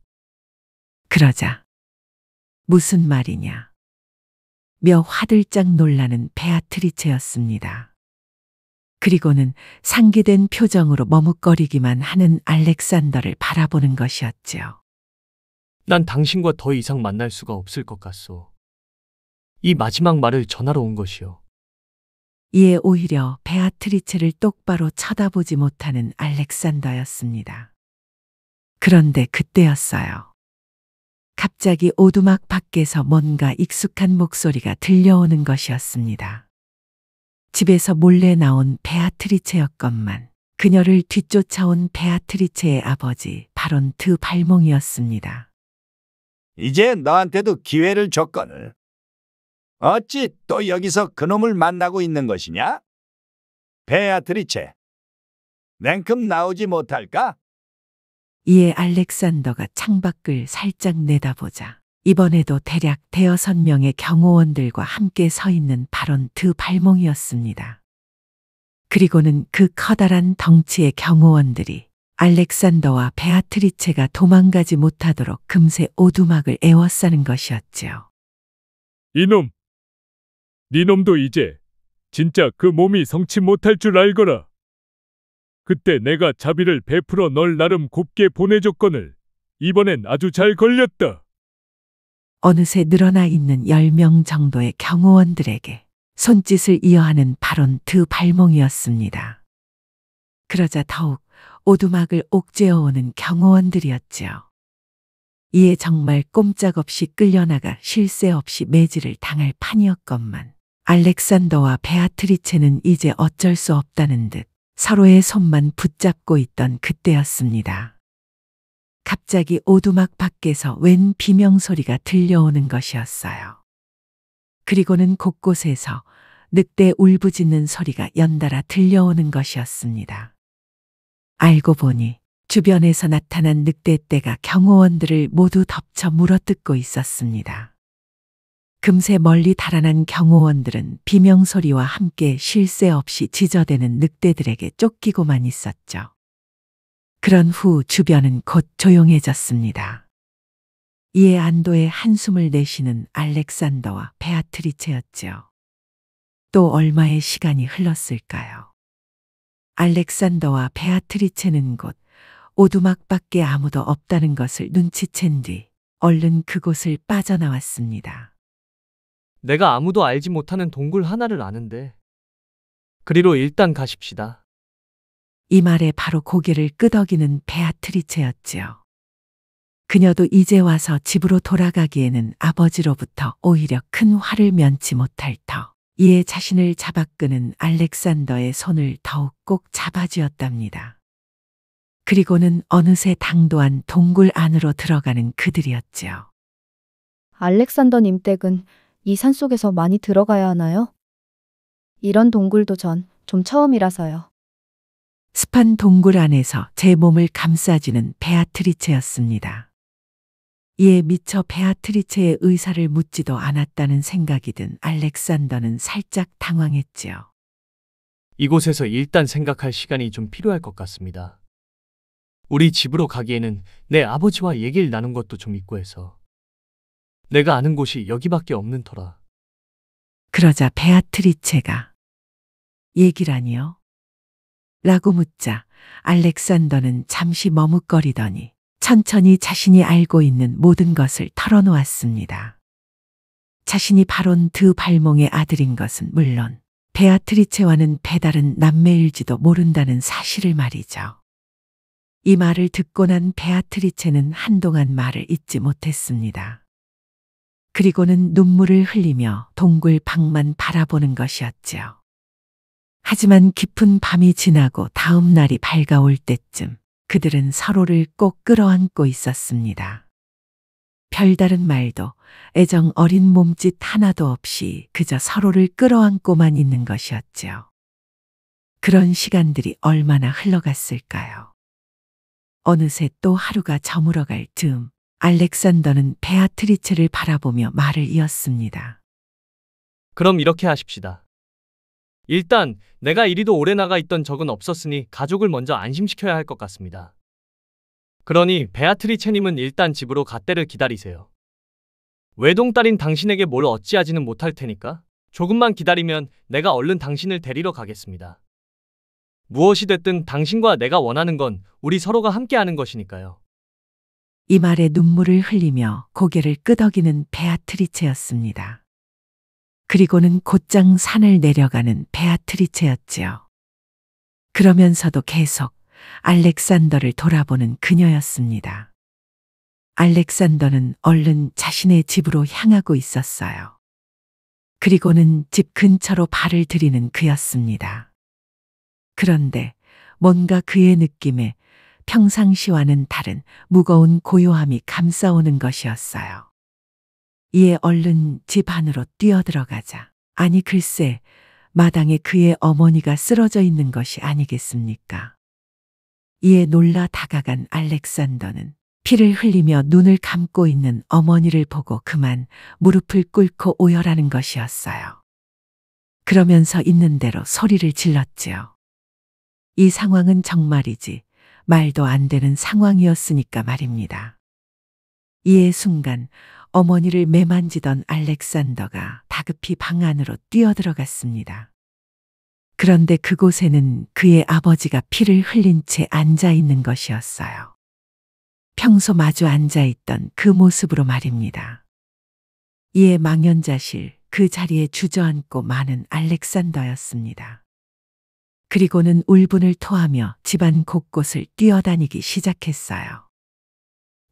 그러자 무슨 말이냐? 며 화들짝 놀라는 베아트리체였습니다. 그리고는 상기된 표정으로 머뭇거리기만 하는 알렉산더를 바라보는 것이었지요. 난 당신과 더 이상 만날 수가 없을 것 같소. 이 마지막 말을 전하러 온 것이오. 이에 오히려 베아트리체를 똑바로 쳐다보지 못하는 알렉산더였습니다. 그런데 그때였어요. 갑자기 오두막 밖에서 뭔가 익숙한 목소리가 들려오는 것이었습니다. 집에서 몰래 나온 베아트리체였건만 그녀를 뒤쫓아온 베아트리체의 아버지 바론트 발몽이었습니다. 이제 너한테도 기회를 줬거늘. 어찌 또 여기서 그놈을 만나고 있는 것이냐? 베아트리체, 냉큼 나오지 못할까? 이에 알렉산더가 창밖을 살짝 내다보자 이번에도 대략 5-6명의 경호원들과 함께 서 있는 바론트 발몽이었습니다. 그리고는 그 커다란 덩치의 경호원들이 알렉산더와 베아트리체가 도망가지 못하도록 금세 오두막을 에워싸는 것이었지요. 이놈, 니놈도 이제 진짜 그 몸이 성치 못할 줄 알거라. 그때 내가 자비를 베풀어 널 나름 곱게 보내줬거늘 이번엔 아주 잘 걸렸다. 어느새 늘어나 있는 10명 정도의 경호원들에게 손짓을 이어하는 바론트 발몽이었습니다. 그러자 더욱 오두막을 옥죄어오는 경호원들이었지요. 이에 정말 꼼짝없이 끌려나가 쉴 새 없이 매질을 당할 판이었건만 알렉산더와 베아트리체는 이제 어쩔 수 없다는 듯 서로의 손만 붙잡고 있던 그때였습니다. 갑자기 오두막 밖에서 웬 비명소리가 들려오는 것이었어요. 그리고는 곳곳에서 늑대 울부짖는 소리가 연달아 들려오는 것이었습니다. 알고 보니 주변에서 나타난 늑대떼가 경호원들을 모두 덮쳐 물어뜯고 있었습니다. 금세 멀리 달아난 경호원들은 비명소리와 함께 쉴 새 없이 짖어대는 늑대들에게 쫓기고만 있었죠. 그런 후 주변은 곧 조용해졌습니다. 이에 안도의 한숨을 내쉬는 알렉산더와 베아트리체였지요. 또 얼마의 시간이 흘렀을까요? 알렉산더와 베아트리체는 곧 오두막 밖에 아무도 없다는 것을 눈치챈 뒤 얼른 그곳을 빠져나왔습니다. 내가 아무도 알지 못하는 동굴 하나를 아는데. 그리로 일단 가십시다. 이 말에 바로 고개를 끄덕이는 베아트리체였지요. 그녀도 이제 와서 집으로 돌아가기에는 아버지로부터 오히려 큰 화를 면치 못할 터. 이에 자신을 잡아끄는 알렉산더의 손을 더욱 꼭 잡아쥐었답니다. 그리고는 어느새 당도한 동굴 안으로 들어가는 그들이었지요. 알렉산더님 댁은 이 산속에서 많이 들어가야 하나요? 이런 동굴도 전 좀 처음이라서요. 습한 동굴 안에서 제 몸을 감싸주는 베아트리체였습니다. 이에 미처 베아트리체의 의사를 묻지도 않았다는 생각이 든 알렉산더는 살짝 당황했지요. 이곳에서 일단 생각할 시간이 좀 필요할 것 같습니다. 우리 집으로 가기에는 내 아버지와 얘기를 나눈 것도 좀 있고 해서. 내가 아는 곳이 여기밖에 없는 터라. 그러자 베아트리체가 얘기라니요? 라고 묻자 알렉산더는 잠시 머뭇거리더니 천천히 자신이 알고 있는 모든 것을 털어놓았습니다. 자신이 바론 드 발몽의 아들인 것은 물론 베아트리체와는 배다른 남매일지도 모른다는 사실을 말이죠. 이 말을 듣고 난 베아트리체는 한동안 말을 잇지 못했습니다. 그리고는 눈물을 흘리며 동굴 밖만 바라보는 것이었지요. 하지만 깊은 밤이 지나고 다음 날이 밝아올 때쯤 그들은 서로를 꼭 끌어안고 있었습니다. 별다른 말도 애정 어린 몸짓 하나도 없이 그저 서로를 끌어안고만 있는 것이었지요. 그런 시간들이 얼마나 흘러갔을까요? 어느새 또 하루가 저물어갈 즈음 알렉산더는 베아트리체를 바라보며 말을 이었습니다. 그럼 이렇게 하십시다. 일단 내가 이리도 오래 나가 있던 적은 없었으니 가족을 먼저 안심시켜야 할 것 같습니다. 그러니 베아트리체님은 일단 집으로 갈 때를 기다리세요. 외동딸인 당신에게 뭘 어찌하지는 못할 테니까 조금만 기다리면 내가 얼른 당신을 데리러 가겠습니다. 무엇이 됐든 당신과 내가 원하는 건 우리 서로가 함께하는 것이니까요. 이 말에 눈물을 흘리며 고개를 끄덕이는 베아트리체였습니다. 그리고는 곧장 산을 내려가는 베아트리체였지요. 그러면서도 계속 알렉산더를 돌아보는 그녀였습니다. 알렉산더는 얼른 자신의 집으로 향하고 있었어요. 그리고는 집 근처로 발을 들이는 그였습니다. 그런데 뭔가 그의 느낌에 평상시와는 다른 무거운 고요함이 감싸오는 것이었어요. 이에 얼른 집 안으로 뛰어들어가자. 아니 글쎄, 마당에 그의 어머니가 쓰러져 있는 것이 아니겠습니까? 이에 놀라 다가간 알렉산더는 피를 흘리며 눈을 감고 있는 어머니를 보고 그만 무릎을 꿇고 오열하는 것이었어요. 그러면서 있는 대로 소리를 질렀지요. 이 상황은 정말이지 말도 안 되는 상황이었으니까 말입니다. 이에 순간 어머니를 매만지던 알렉산더가 다급히 방 안으로 뛰어들어갔습니다. 그런데 그곳에는 그의 아버지가 피를 흘린 채 앉아 있는 것이었어요. 평소 마주 앉아 있던 그 모습으로 말입니다. 이에 망연자실 그 자리에 주저앉고 마는 알렉산더였습니다. 그리고는 울분을 토하며 집안 곳곳을 뛰어다니기 시작했어요.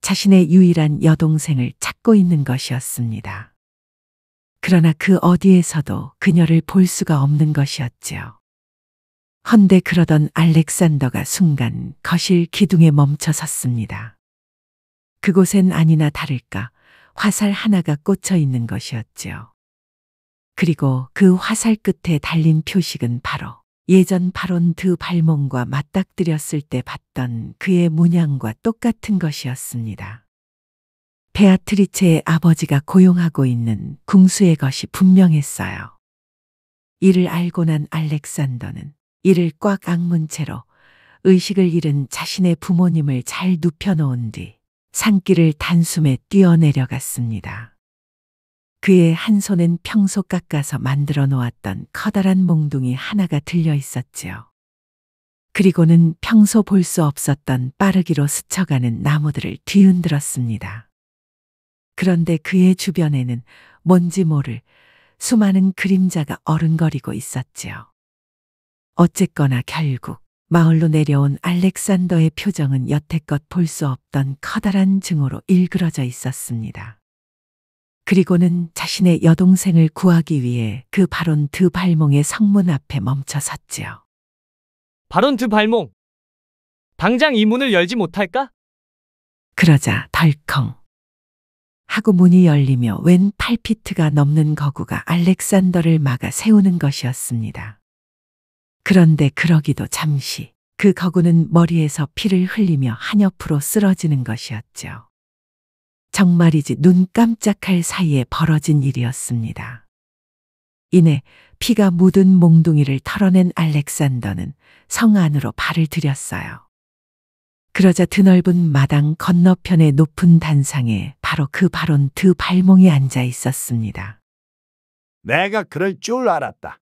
자신의 유일한 여동생을 찾고 있는 것이었습니다. 그러나 그 어디에서도 그녀를 볼 수가 없는 것이었지요. 헌데 그러던 알렉산더가 순간 거실 기둥에 멈춰 섰습니다. 그곳엔 아니나 다를까 화살 하나가 꽂혀 있는 것이었지요. 그리고 그 화살 끝에 달린 표식은 바로 예전 바론 드 발몽과 맞닥뜨렸을 때 봤던 그의 문양과 똑같은 것이었습니다. 베아트리체의 아버지가 고용하고 있는 궁수의 것이 분명했어요. 이를 알고 난 알렉산더는 이를 꽉 악문 채로 의식을 잃은 자신의 부모님을 잘 눕혀놓은 뒤 산길을 단숨에 뛰어내려갔습니다. 그의 한 손엔 평소 깎아서 만들어 놓았던 커다란 몽둥이 하나가 들려 있었지요. 그리고는 평소 볼 수 없었던 빠르기로 스쳐가는 나무들을 뒤흔들었습니다. 그런데 그의 주변에는 뭔지 모를 수많은 그림자가 어른거리고 있었지요. 어쨌거나 결국 마을로 내려온 알렉산더의 표정은 여태껏 볼 수 없던 커다란 증오로 일그러져 있었습니다. 그리고는 자신의 여동생을 구하기 위해 그 바론 드 발몽의 성문 앞에 멈춰 섰지요. 바론 드 발몽! 당장 이 문을 열지 못할까? 그러자 덜컹 하고 문이 열리며 웬 8피트가 넘는 거구가 알렉산더를 막아 세우는 것이었습니다. 그런데 그러기도 잠시 그 거구는 머리에서 피를 흘리며 한옆으로 쓰러지는 것이었죠. 정말이지 눈 깜짝할 사이에 벌어진 일이었습니다. 이내 피가 묻은 몽둥이를 털어낸 알렉산더는 성 안으로 발을 들였어요. 그러자 드넓은 마당 건너편의 높은 단상에 바로 그 바론 드 발몽이 앉아 있었습니다. 내가 그럴 줄 알았다.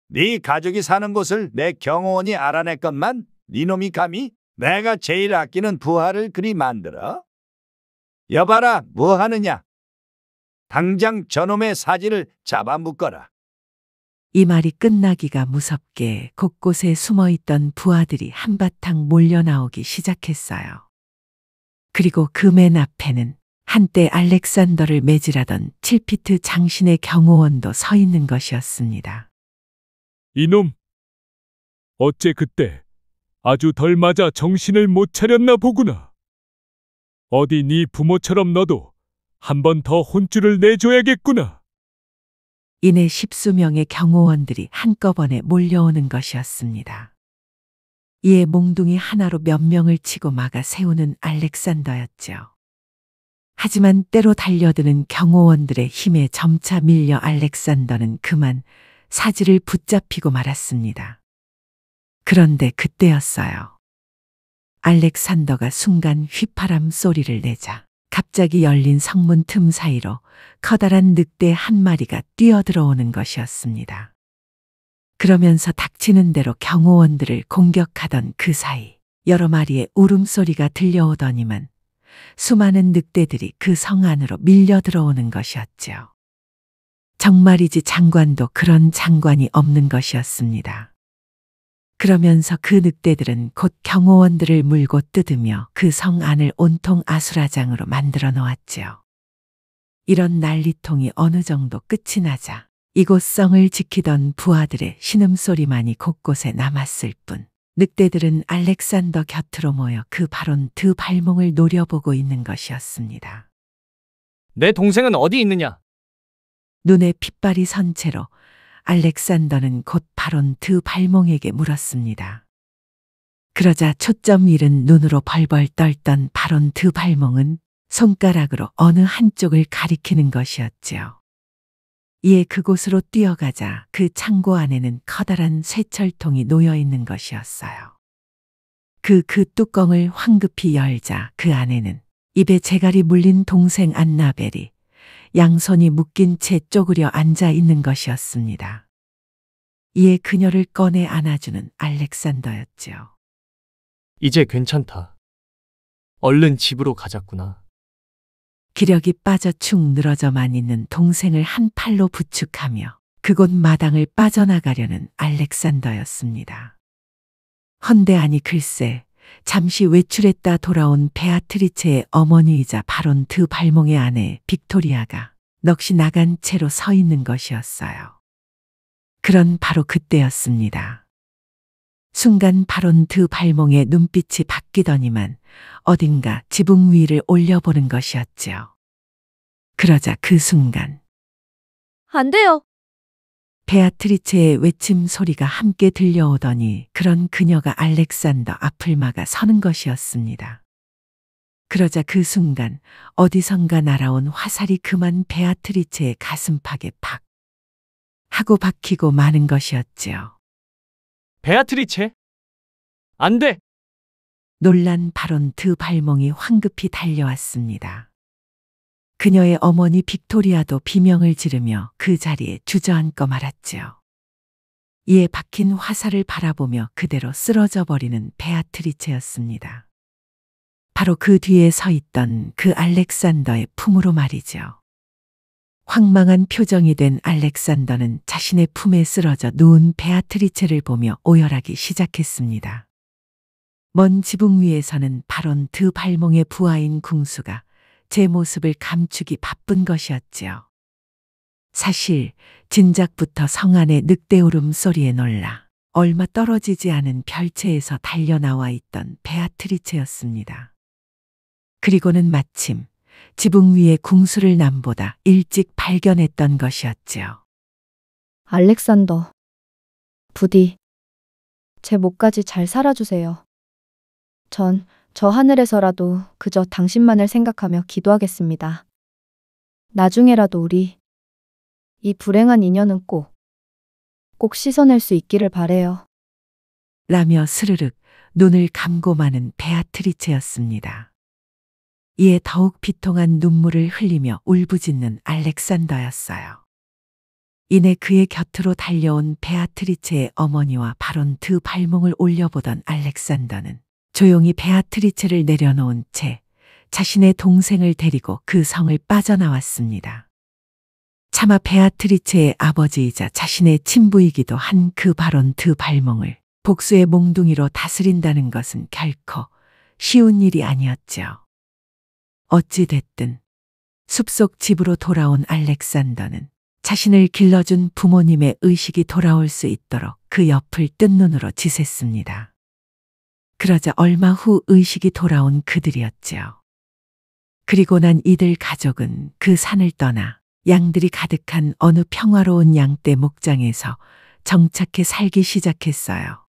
네 가족이 사는 곳을 내 경호원이 알아냈건만 네놈이 감히 내가 제일 아끼는 부하를 그리 만들어? 여봐라, 뭐 하느냐? 당장 저놈의 사지를 잡아 묶어라. 이 말이 끝나기가 무섭게 곳곳에 숨어있던 부하들이 한바탕 몰려 나오기 시작했어요. 그리고 그 맨 앞에는 한때 알렉산더를 매질하던 7피트 장신의 경호원도 서 있는 것이었습니다. 이놈! 어째 그때 아주 덜 맞아 정신을 못 차렸나 보구나. 어디 네 부모처럼 너도 한 번 더 혼쭐을 내줘야겠구나. 이내 십수명의 경호원들이 한꺼번에 몰려오는 것이었습니다. 이에 몽둥이 하나로 몇 명을 치고 막아 세우는 알렉산더였죠. 하지만 때로 달려드는 경호원들의 힘에 점차 밀려 알렉산더는 그만 사지를 붙잡히고 말았습니다. 그런데 그때였어요. 알렉산더가 순간 휘파람 소리를 내자 갑자기 열린 성문 틈 사이로 커다란 늑대 한 마리가 뛰어들어오는 것이었습니다. 그러면서 닥치는 대로 경호원들을 공격하던 그 사이 여러 마리의 울음소리가 들려오더니만 수많은 늑대들이 그 성 안으로 밀려 들어오는 것이었죠. 정말이지 장관도 그런 장관이 없는 것이었습니다. 그러면서 그 늑대들은 곧 경호원들을 물고 뜯으며 그 성 안을 온통 아수라장으로 만들어 놓았지요. 이런 난리통이 어느 정도 끝이 나자 이곳 성을 지키던 부하들의 신음소리만이 곳곳에 남았을 뿐 늑대들은 알렉산더 곁으로 모여 그 바론 드 발몽을 노려보고 있는 것이었습니다. 내 동생은 어디 있느냐? 눈에 핏발이 선 채로 알렉산더는 곧 바론 드 발몽에게 물었습니다. 그러자 초점 잃은 눈으로 벌벌 떨던 바론 드 발몽은 손가락으로 어느 한쪽을 가리키는 것이었지요. 이에 그곳으로 뛰어가자 그 창고 안에는 커다란 쇠철통이 놓여 있는 것이었어요. 그 뚜껑을 황급히 열자 그 안에는 입에 재갈이 물린 동생 안나벨이 양손이 묶인 채 쪼그려 앉아 있는 것이었습니다. 이에 그녀를 꺼내 안아주는 알렉산더였지요. 이제 괜찮다. 얼른 집으로 가자꾸나. 기력이 빠져 축 늘어져만 있는 동생을 한 팔로 부축하며 그곳 마당을 빠져나가려는 알렉산더였습니다. 헌데 아니 글쎄 잠시 외출했다 돌아온 베아트리체의 어머니이자 바론 드 발몽의 아내 빅토리아가 넋이 나간 채로 서 있는 것이었어요. 그런 바로 그때였습니다. 순간 바론 드 발몽의 눈빛이 바뀌더니만 어딘가 지붕 위를 올려보는 것이었지요. 그러자 그 순간 안 돼요. 베아트리체의 외침 소리가 함께 들려오더니 그런 그녀가 알렉산더 앞을 막아 서는 것이었습니다. 그러자 그 순간 어디선가 날아온 화살이 그만 베아트리체의 가슴팍에 팍 하고 박히고 마는 것이었지요. 베아트리체? 안 돼! 놀란 바론 드 발몽이 황급히 달려왔습니다. 그녀의 어머니 빅토리아도 비명을 지르며 그 자리에 주저앉고 말았지요. 이에 박힌 화살을 바라보며 그대로 쓰러져 버리는 베아트리체였습니다. 바로 그 뒤에 서 있던 그 알렉산더의 품으로 말이죠. 황망한 표정이 된 알렉산더는 자신의 품에 쓰러져 누운 베아트리체를 보며 오열하기 시작했습니다. 먼 지붕 위에서는 바론 드 발몽의 부하인 궁수가 제 모습을 감추기 바쁜 것이었지요. 사실 진작부터 성 안의 늑대 울음소리에 놀라 얼마 떨어지지 않은 별채에서 달려나와 있던 베아트리체였습니다. 그리고는 마침 지붕 위의 궁수를 남보다 일찍 발견했던 것이었지요. 알렉산더, 부디 제 목까지 잘 살아주세요. 전 저 하늘에서라도 그저 당신만을 생각하며 기도하겠습니다. 나중에라도 우리 이 불행한 인연은 꼭 씻어낼 수 있기를 바래요. 라며 스르륵 눈을 감고 마는 베아트리체였습니다. 이에 더욱 비통한 눈물을 흘리며 울부짖는 알렉산더였어요. 이내 그의 곁으로 달려온 베아트리체의 어머니와 바론 드 발몽을 올려보던 알렉산더는 조용히 베아트리체를 내려놓은 채 자신의 동생을 데리고 그 성을 빠져나왔습니다. 차마 베아트리체의 아버지이자 자신의 친부이기도 한 그 바론 드 발몽을 복수의 몽둥이로 다스린다는 것은 결코 쉬운 일이 아니었죠. 어찌 됐든 숲속 집으로 돌아온 알렉산더는 자신을 길러준 부모님의 의식이 돌아올 수 있도록 그 옆을 뜬 눈으로 지샜습니다. 그러자 얼마 후 의식이 돌아온 그들이었지요. 그리고 난 이들 가족은 그 산을 떠나 양들이 가득한 어느 평화로운 양떼 목장에서 정착해 살기 시작했어요.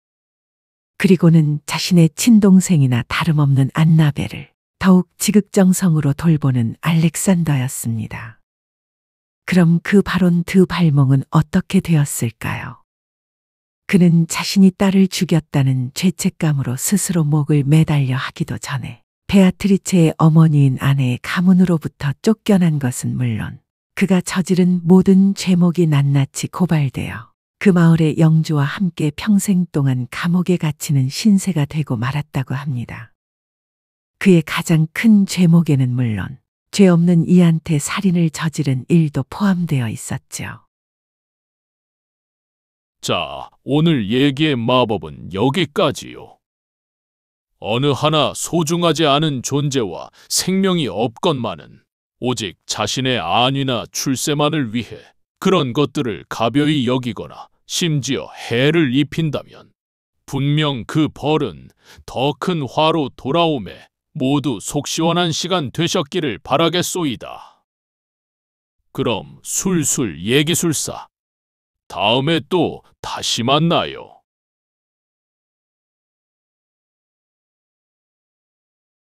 그리고는 자신의 친동생이나 다름없는 안나벨을 더욱 지극정성으로 돌보는 알렉산더였습니다. 그럼 그 바론 드 발몽은 어떻게 되었을까요? 그는 자신이 딸을 죽였다는 죄책감으로 스스로 목을 매달려 하기도 전에 베아트리체의 어머니인 아내의 가문으로부터 쫓겨난 것은 물론 그가 저지른 모든 죄목이 낱낱이 고발되어 그 마을의 영주와 함께 평생 동안 감옥에 갇히는 신세가 되고 말았다고 합니다. 그의 가장 큰 죄목에는 물론 죄 없는 이한테 살인을 저지른 일도 포함되어 있었죠. 자, 오늘 얘기의 마법은 여기까지요. 어느 하나 소중하지 않은 존재와 생명이 없건만은 오직 자신의 안위나 출세만을 위해 그런 것들을 가벼이 여기거나 심지어 해를 입힌다면 분명 그 벌은 더 큰 화로 돌아오매 모두 속 시원한 시간 되셨기를 바라겠소이다. 그럼 술술 얘기술사. 다음에 또 다시 만나요.